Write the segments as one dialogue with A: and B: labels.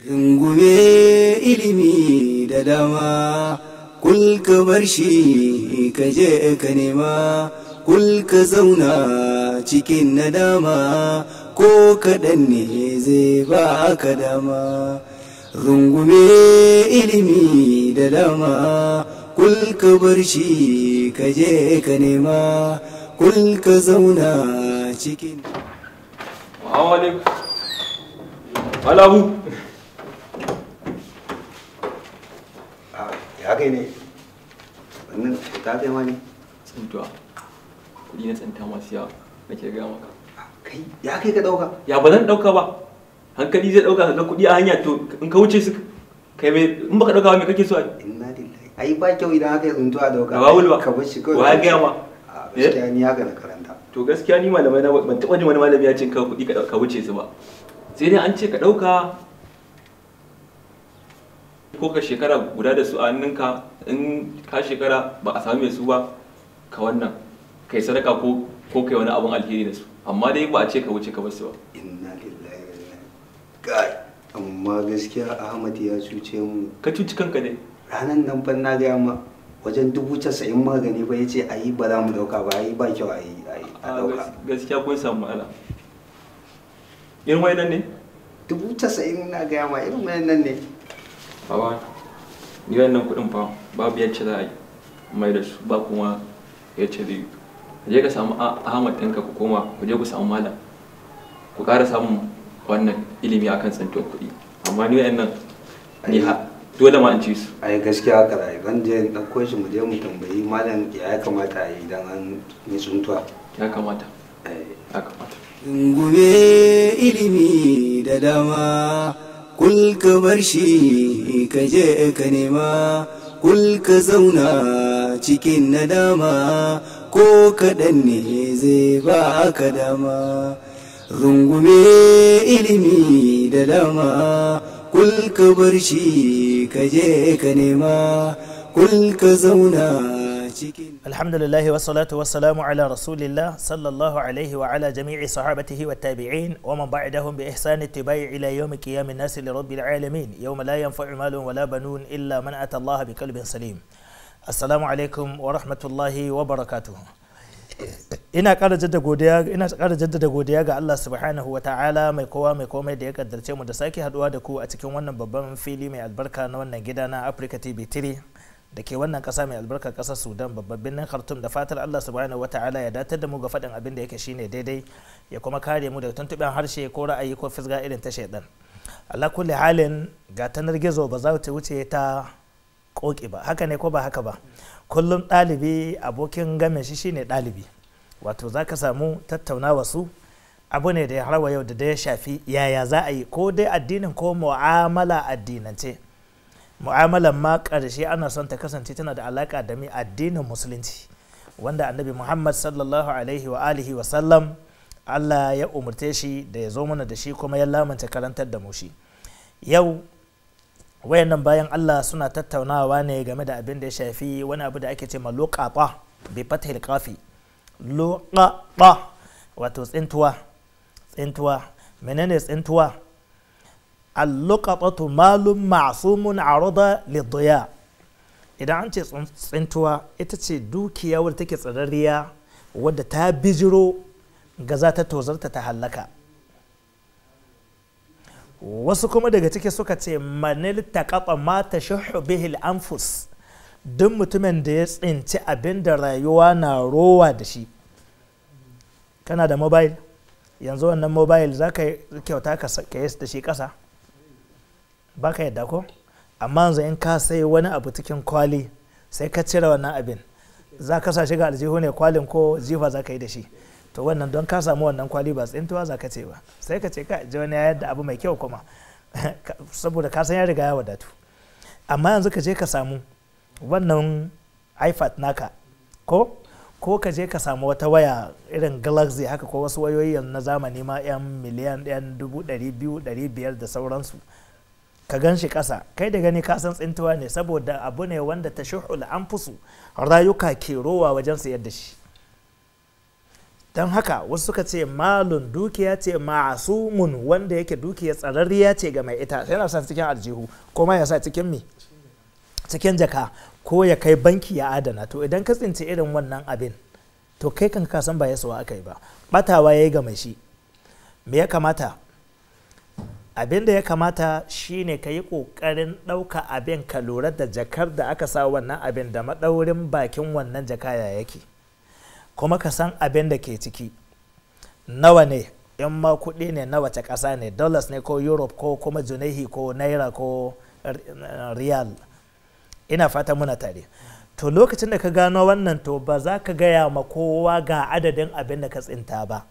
A: rungume ilimi da dama kul ka bar shi ka je ka nema kul ka zauna cikin nadama ko kaɗan ne zai ba ka dama rungume ilimi da dama kul ka bar shi ka je ka nema kul ka zauna cikin
B: Alamu.
C: Ya kai ne. Wannan ta kai ma ne.
B: Tsintuwa. Kuɗi na tsinta masu yawa nake gaya maka.
C: Kai ya kai ka dauka?
B: Ya ba zan dauka ba. Hankali zai dauka ga kuɗi a hanya to in ka wuce su kai me in baka dauka ba me kake so a yi?
C: Inna lillahi. Ai ba kyau idan aka yi tsintuwa dauka.
B: Ba wul ba.
C: Ka bar shi kawai.
B: Wa ya gaya ma?
C: Gaskiya ni haka na karanta.
B: To gaskiya ni malamai na ban taɓa jin wani malami ya ce ka kuɗi ka wuce su ba. Sai dai an ce ka ɗauka ko ka shekara guda da su a hannunka in ka shekara ba a sami mai su ba ka wannan kai sadaka ko kai wani abun alheri da su amma dai ba a ce ka wuce ka basu ba.
C: Inna lillahi wa inna kai amma gaskiya Ahmad ya cuce mu.
B: Ka cuci kanka dai.
C: Ranan nan fa na ga ma wajen 90,000 magani ba yace ayi ba za mu dauka ba ayi ba kyau ayi a dauka.
B: Gaskiya kun samu matsala. Irin wayannan ne?
C: 90,000 na gaya ma irin wayannan ne.
B: Baba, ni wannan kuɗin fa babu yacce za a yi mai da su ba kuma yacce zai yi. Ka je ka samu Ahmad ɗinka ku koma ku je ku samu malam ku ƙara samun wannan ilimi akan tsantuwar kuɗi. Amma ni wayannan ni ha dole ma in ci su.
C: Ai gaskiya haka rai zan je in ɗauko shi mu je mu tambayi malam ya kamata a yi idan an yi tsuntuwa.
B: Ya kamata. Ya kamata.
A: rungume ilimi da dama kul ka bar shi ka je ka nema kul ka zauna cikin nadama ko kaɗan ne zai ba ka dama rungume ilimi da dama kul ka bar shi ka je ka nema kul ka zauna
D: الحمد لله والصلاة والسلام على رسول الله صلى الله عليه وعلى جميع صحابته والتابعين ومن بعدهم بإحسان اتباع إلى يوم قيام الناس لرب العالمين يوم لا ينفع مال ولا بنون إلا من أتى الله بقلب سليم. السلام عليكم ورحمة الله وبركاته. ina ƙara jaddada godiya ga Allah subhanahu wa ta'ala mai kowa mai komai da ya kaddarce mu da sake haduwa da ku a cikin wannan babban fili mai albarka na wannan gida na Africa TV3 da ke wannan kasa mai albarkar kasar Sudan babban birnin Khartoum da fatar Allah subhanahu wata'ala ya datar da mu ga faɗin abin da yake shine daidai ya kuma kare mu daga tuntuɓen harshe ko ra'ayi ko fisga irin ta shaidan. Allah kulli halin ga tanar gizo ba za ta wuce ta koki ba haka ne ko ba haka ba kullum ɗalibi abokin game shi shine ɗalibi wato za ka samu tattaunawa su abu ne da ya harwa yau da ya shafi yaya za a yi ko dai addinin ko mu'amala addinance. Mu'amalan ma ƙarshe ana son ta kasance tana da alaƙa da mai addinin musulunci wanda annabi Muhammad sallallahu alaihi wa alihi wa sallam Allah ya umarce shi da ya zo mana da shi kuma ya lamanta karantar da mu shi. Yau wayannan bayan Allah suna tattaunawa ne game da abin da ya shafi wani abu da ake ce ma luqata bi fathil qafi luqata wato tsintuwa menene tsintuwa al-luqatatu malum ma'sumun arada lidhiya idan an ce tsintuwa ita ce dukiya wadda take tsararriya wadda ta bijiro ga za ta tozarta ta hallaka. Wasu kuma daga ciki suka ce manil taqata ma tashahhu bihi al-anfus duk mutumin da ya tsinci abin da rayuwa na rowa da shi. Kana da mobile yanzu wannan mobile za ka kyauta ka yi da shi ƙasa ba ka yadda ko amma yanzu in ka sai wani abu cikin kwali sai ka cire wannan abin za ka sa shiga aljihu ne kwalin ko jifa za ka yi da shi to wannan don ka samu wannan kwali ba tsintuwa za ka ce ba sai ka ce ka ji wani yadda abu mai kyau kuma saboda ka san ya riga ya wadatu amma yanzu ka je ka samu wannan iPad naka ko ka je ka samu wata waya irin Galaxy haka ko wasu wayoyi na zamani ma 'yan miliyan 1,200,500 da sauransu ka gan shi ƙasa kai da gani ka san tsintuwa ne saboda abu ne wanda ta shuhul anfusu rayuka ke rowa wajen sayar da shi don haka wasu suka ce malun dukiya ce ma'asumun wanda yake dukiya tsararriya ce ga mai ita yana sa cikin aljihu ko ma ya sa cikin mi cikin jaka ko ya kai banki ya adana. to idan ka tsinci irin wannan abin to kai kan ka san ba yasuwa aka yi ba, batawa ya yi ga mai shi. me ya kamata? abin da ya kamata shine ka yi ƙoƙarin ɗauka abin ka lura da jakar da aka sa wannan abin da maɗaurin bakin wannan jaka ya yake, kuma ka san abin da ke ciki nawa ne, in ma kuɗi ne na wace ƙasa ne, dollars ne ko europe ko kuma junaihi ko naira ko riyal. ina fata muna tare. to lokacin da ka gano wannan to ba za ka gaya ma kowa ga adadin abin da ka tsinta ba,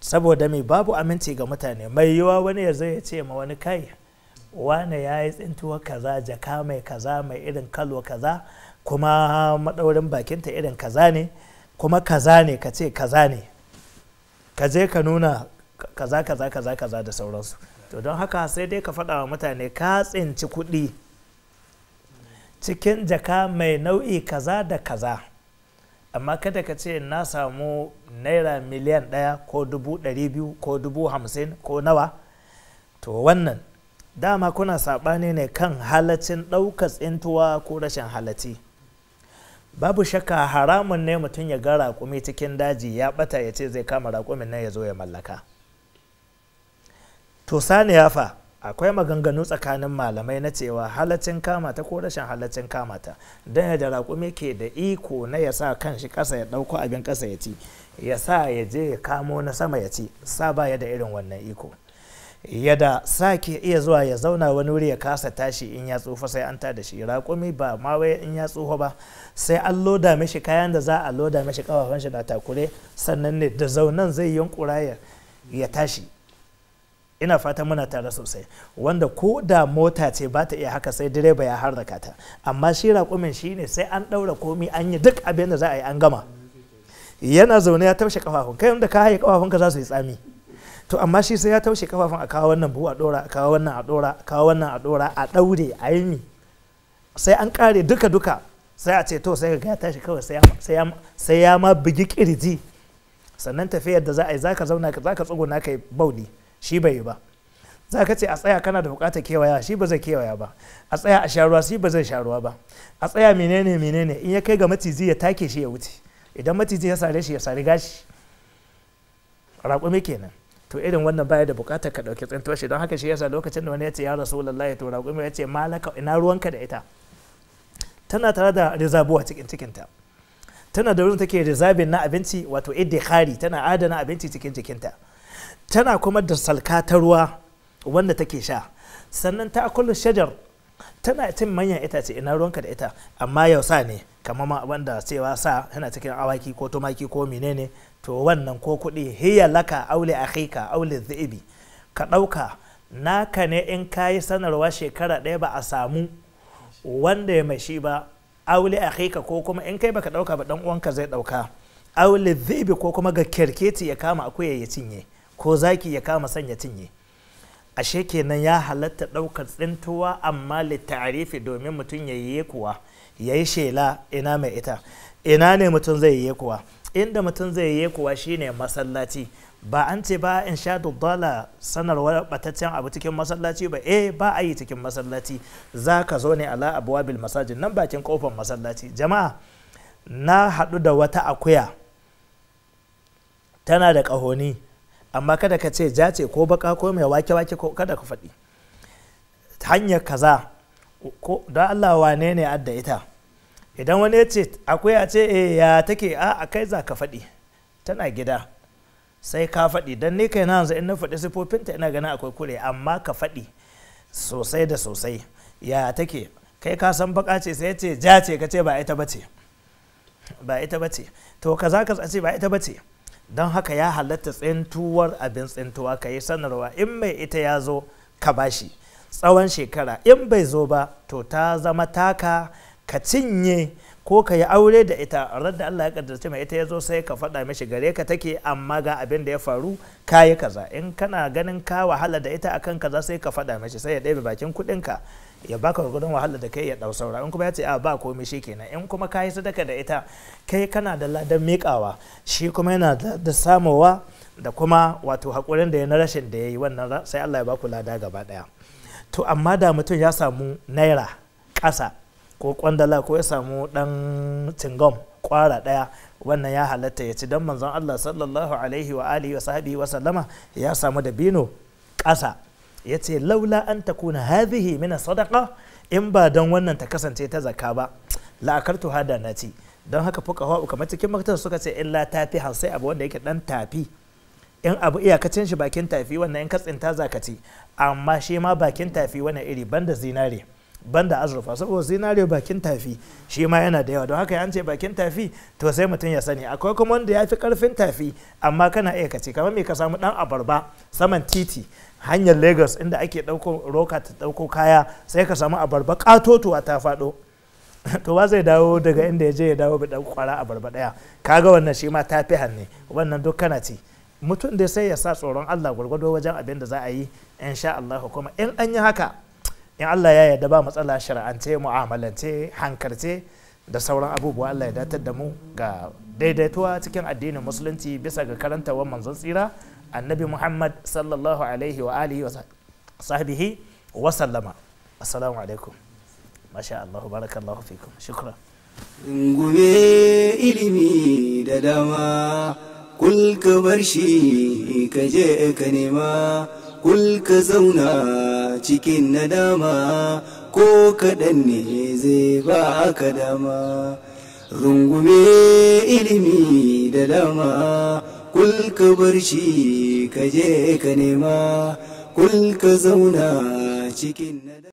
D: saboda mai babu aminci ga mutane. mai yiwa wani ya zai ce ma wani kai wane ya yi tsintuwa kaza, jaka mai kaza, mai irin kalo kaza, kuma maɗaurin bakinta irin kaza ne, kuma kaza ne, ka ce kaza ne, ka je ka nuna kaza kaza kaza kaza da sauransu. to don haka sai dai ka faɗa wa mutane ka tsinci kuɗi cikin jaka mai nau'i kaza da kaza, amma kada ka ce na samu naira miliyan 1 ko 200,000 ko 50,000 ko nawa. to wannan dama kuna saɓani ne kan halaccin ɗaukar tsintuwa ko rashin halacci. babu shakka haramun ne mutum ya ga raƙumi cikin daji ya ɓata ya ce zai kama raƙumin nan ya zo ya mallaka. to saniya fa akwai maganganu tsakanin malamai na cewa halaccin kamata ko rashin halaccin kamata, don yadda raƙumi ke da iko na ya sa kan shi ƙasa ya ɗauko abin ƙasa ya ci, ya sa ya je ya kamo na sama ya ci, sa ba ya da irin wannan iko. yadda sa ke iya zuwa ya zauna wani wuri ya kasa tashi in ya tsufa sai an tada shi, raƙumi ba ma wai in ya tsufa ba sai an loda mishi kayan da za a loda mishi kafafan shi na takure sannan ne da zaunan zai yunkura ya tashi. ina fata muna tare sosai, wanda ko da mota ce ba ta iya haka sai direba ya harraka ta, amma shi raƙumin shi ne sai an ɗaura komi an yi duk abin da za a yi an gama. yana zaune ya taushe kafafun, kai da ka haye kafafunka za su yi tsami, to amma shi sai ya taushe kafafun a kawo wannan buhu a ɗora, a kawo wannan a ɗora, a kawo wannan a ɗora, a ɗaure a yi sai an ƙare duka sai a ce to sai ga ya tashi kawai sai ya ma bugi ƙirji, sannan tafiyar da za a yi za ka zauna za ka tsuguna ka yi bauli, shi bai yi ba. za ka ce a tsaya kana da bukatar kewaya, shi ba zai kewaya ba. a tsaya a sha ruwa, shi ba zai sha ruwa ba. a tsaya menene in ya kai ga maciji ya take shi ya wuce, idan maciji ya sare shi ya sari gashi. raƙumi kenan. to irin wannan baya da bukatar ka ɗauki tsintuwar shi, don haka shi yasa lokacin da wani ya ce ya rasulullahi, to raƙumi ya ce malaka ina ruwanka da ita. tana tare da rizabuwa cikin cikinta, tana da wurin take rizabin na abinci wato iddikhari, tana adana abinci cikin jikinta, tana kuma da salka ta ruwa wanda take sha, sannan ta akulu shajar, tana cin manyan itace. ina ruwanka da ita. amma yau sa ne kamar ma wanda cewa sa yana cikin awaki ko tumaki ko menene, to wannan ko kuɗi hiya laka aule akhika aule dhibi, ka ɗauka naka ne in kayi sanarwa shekara ɗaya ba a samu wanda ya mai shi ba, aule akhika ko kuma in kai baka ɗauka ba dan uwanka zai ɗauka, aule dhibi ko kuma ga kerkeci ya kama akuya ya cinye, ko zaki ya kama sanya cinye. ashe kenan ya halatta ɗaukar tsintuwa amma littarifi domin mutum ya yi kuwa ya yi shela ina mai ita. ina ne mutum zai yi kuwa? inda mutum zai yi kuwa shine masallaci. ba an ce ba in sha dubbala sanarwar bataccen abu cikin masallaci ba, ba a yi cikin masallaci. za ka zo ne ala abwabil masajid, nan bakin kofar masallaci. jama'a na haɗu da wata akuya tana da ƙahoni, amma kada ka ce ja ce ko baka ko mai wake-wake, ko kada ka faɗi hanyar kaza ko don Allah wane ne adda ita. idan wani ya ce akuya ce ya take, a kai za ka faɗi tana gida, sai ka faɗi. don ni kai na yanzu in na faɗi sifofinta ina ganin akwai kure, amma ka faɗi sosai da sosai ya take. kai ka san baka ce sai ce ja ce, ka ce ba ita bace, ba ita bace, to kaza ka ce ba ita bace. don haka ya halatta tsintuwar abin tsintuwa, ka yi sanarwa in mai ita ya zo ka bashi tsawon shekara, in bai zo ba to ta zama taka, ka cinye ko ka yi aure da ita radda Allah ya kaddace mai ita ya zo sai ka faɗa mishi gare ka take amma ga abin da ya faru kayi kaza in kana ganin ka wahala da ita akan kaza sai ka faɗa mishi sai ya ɗebe bakin kuɗinka ya baka gudun wahala da kai ya ɗau saura in kuma ya ce a ba komai shi kenan in kuma kayi sadaka da ita kai kana da ladan miƙawa shi kuma yana da samowa da kuma wato haƙurin da ya na rashin da ya yi wannan sai Allah ya baku lada gaba ɗaya. To amma da mutum ya samu naira ƙasa ko kwandala ko ya samu dan cingom kwara daya wannan ya halatta ya ci dan manzon Allah sallallahu alaihi wa alihi wa sahbihi wa sallama ya samu dabino ƙasa yace laula an takuna hadhihi min sadaqa in ba dan wannan ta kasance ta zakka ba la akartu hada nati don haka fuqaha kamar cikin maktar suka ce illa tafi sai abu wanda yake dan tafi in abu iyakacin shi bakin tafi wannan in ka tsinta zakati amma shi ma bakin tafi wannan iri banda zinare banda azurfa saboda zinare bakin tafi shi ma yana da yawa don haka an ce bakin tafi to sai mutum ya sani akwai kuma wanda ya fi karfin tafi amma kana iya kace kamar me ka samu dan abarba saman titi hanyar Lagos inda ake dauko roka ta dauko kaya sai ka samu abarba katotuwa ta fado to ba zai dawo daga inda ya je ya dawo bi dan kwara abarba daya kaga wannan shi ma tafi hanne wannan duk kana ci mutum da sai ya sa tsoron Allah gurgudo wajen abin da za a yi insha Allah kuma in an yi haka in Allah ya yarda ba matsala shar'ance mu'amalance hankalce da sauran abubuwa Allah ya datar da mu ga daidaituwa cikin addinin musulunci bisa ga karantawar manzon tsira annabi Muhammad sallallahu alaihi wa alihi wa sahbihi wa sallama. Assalamu alaikum. Masha Allah, barakallahu fikum. Shukran.
A: Rungume ilimi da dama kul ka bar shi ka je ka nema kul ka zauna cikin nadama ko kaɗan ne zai ba ka dama. Rungume ilimi da dama kul ka bar shi ka je ka nema kul ka zauna cikin nadama.